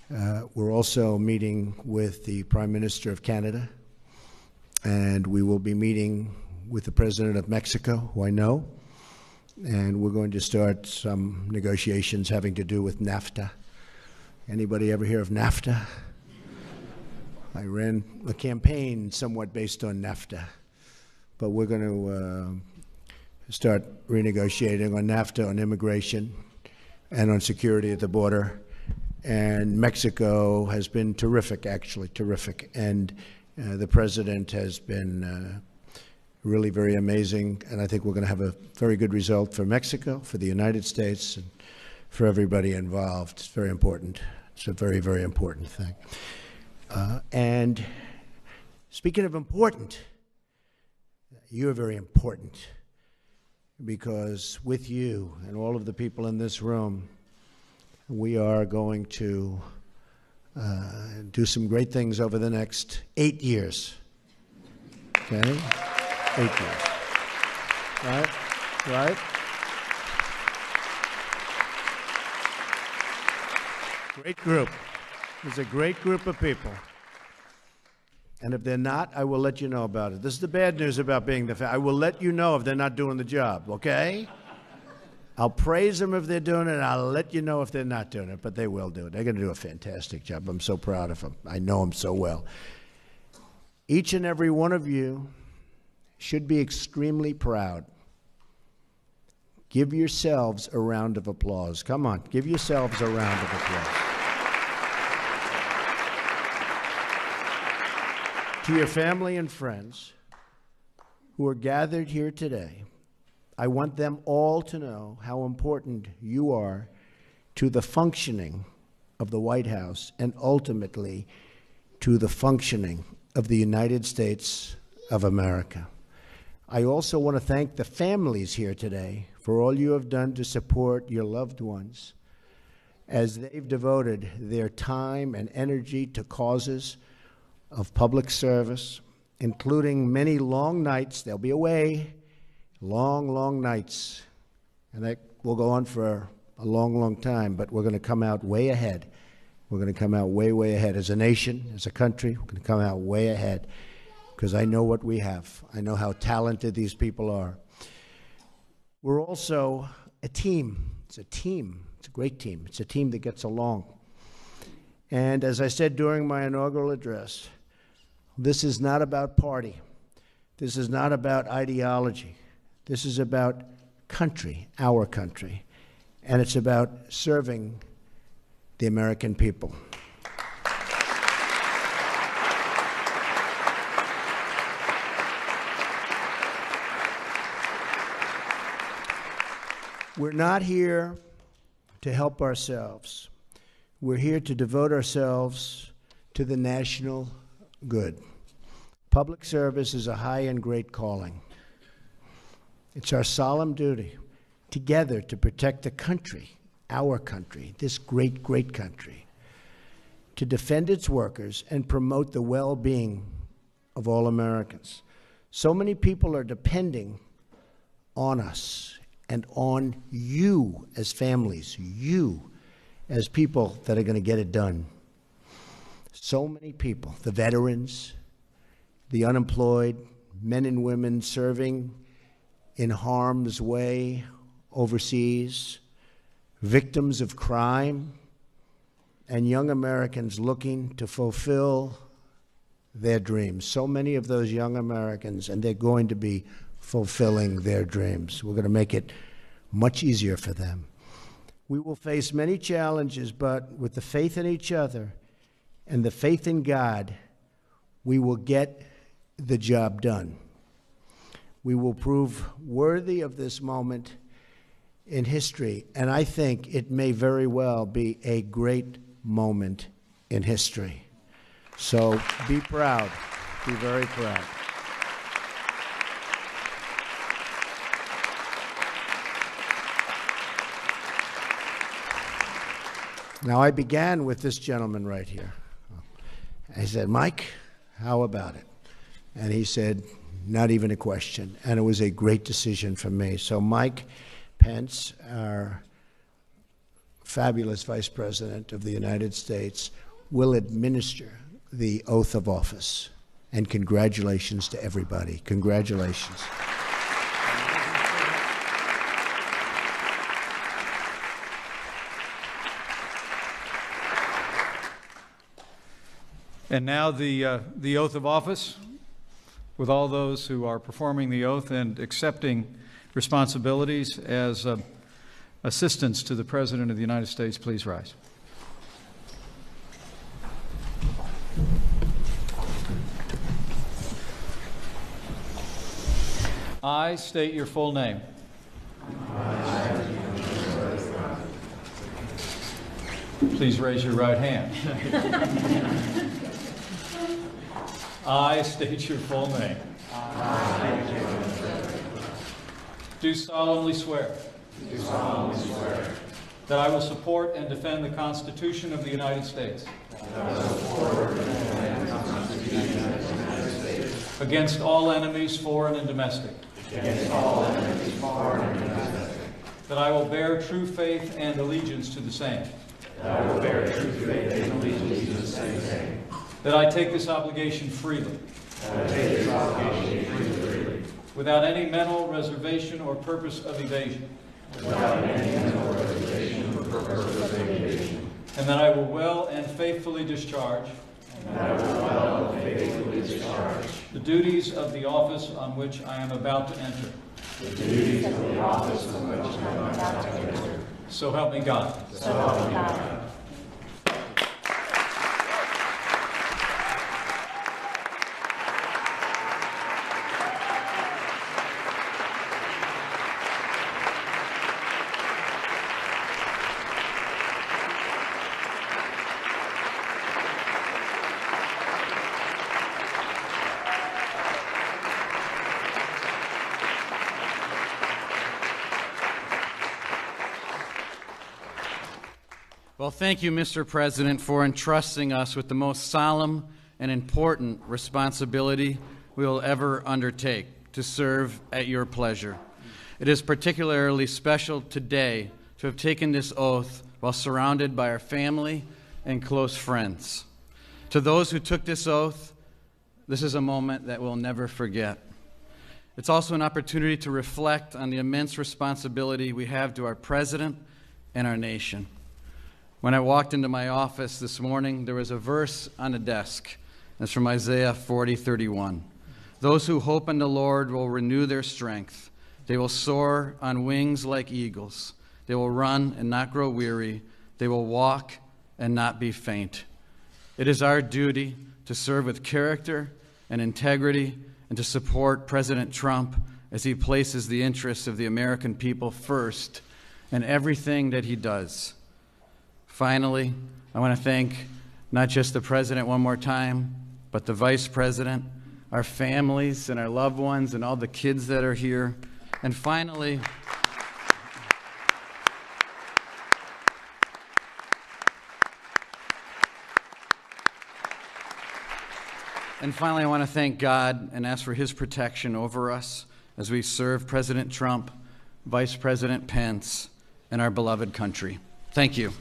We're also meeting with the Prime Minister of Canada, and we will be meeting with the President of Mexico, who I know, and we're going to start some negotiations having to do with NAFTA. Anybody ever hear of NAFTA? I ran a campaign somewhat based on NAFTA, but we're going to start renegotiating on NAFTA, on immigration, and on security at the border. And Mexico has been terrific, actually, terrific. And the president has been really very amazing. And I think we're going to have a very good result for Mexico, for the United States, and for everybody involved. It's very important. It's a very, very important thing. And speaking of important, you're very important, because with you and all of the people in this room, we are going to do some great things over the next 8 years. Okay? 8 years. Right? Right? Great group. There's a great group of people. And if they're not, I will let you know about it. This is the bad news about being I will let you know if they're not doing the job, okay? I'll praise them if they're doing it, and I'll let you know if they're not doing it, but they will do it. They're going to do a fantastic job. I'm so proud of them. I know them so well. Each and every one of you should be extremely proud. Give yourselves a round of applause. Come on, give yourselves a round of applause. To your family and friends who are gathered here today, I want them all to know how important you are to the functioning of the White House and ultimately to the functioning of the United States of America. I also want to thank the families here today for all you have done to support your loved ones as they've devoted their time and energy to causes of public service, including many long nights. They'll be away. Long, long nights, and that will go on for a long, long time, but we're going to come out way ahead. We're going to come out way, way ahead. As a nation, as a country, we're going to come out way ahead, because I know what we have. I know how talented these people are. We're also a team. It's a team. It's a great team. It's a team that gets along. And as I said during my inaugural address, this is not about party. This is not about ideology. This is about country, our country, and it's about serving the American people. We're not here to help ourselves. We're here to devote ourselves to the national good. Public service is a high and great calling. It's our solemn duty together to protect the country, our country, this great, great country, to defend its workers and promote the well-being of all Americans. So many people are depending on us and on you as families, you as people that are going to get it done. So many people, the veterans, the unemployed, men and women serving in harm's way overseas, victims of crime, and young Americans looking to fulfill their dreams. So many of those young Americans, and they're going to be fulfilling their dreams. We're going to make it much easier for them. We will face many challenges, but with the faith in each other and the faith in God, we will get the job done. We will prove worthy of this moment in history, and I think it may very well be a great moment in history. So be proud, be very proud. Now, I began with this gentleman right here. I said, Mike, how about it? And he said, not even a question. And it was a great decision for me. So Mike Pence, our fabulous Vice President of the United States, will administer the oath of office. And congratulations to everybody. Congratulations. And now the oath of office. With all those who are performing the oath and accepting responsibilities as assistants to the President of the United States, please rise. I state your full name. Please raise your right hand. I state your full name. Do solemnly swear. That I will support and defend the Constitution of the United States. Against all enemies, foreign and domestic. That I will bear true faith and allegiance to the same. That I take this obligation freely. Without any mental reservation or purpose of evasion. And that I will well and faithfully discharge. The duties of the office on which I am about to enter. So help me God. Well, thank you, Mr. President, for entrusting us with the most solemn and important responsibility we will ever undertake, to serve at your pleasure. It is particularly special today to have taken this oath while surrounded by our family and close friends. To those who took this oath, this is a moment that we'll never forget. It's also an opportunity to reflect on the immense responsibility we have to our president and our nation. When I walked into my office this morning, there was a verse on the desk. It's from Isaiah 40:31. Those who hope in the Lord will renew their strength. They will soar on wings like eagles. They will run and not grow weary. They will walk and not be faint. It is our duty to serve with character and integrity and to support President Trump as he places the interests of the American people first in everything that he does. Finally, I want to thank not just the President one more time, but the Vice President, our families and our loved ones and all the kids that are here. And finally, I want to thank God and ask for his protection over us as we serve President Trump, Vice President Pence, and our beloved country. Thank you.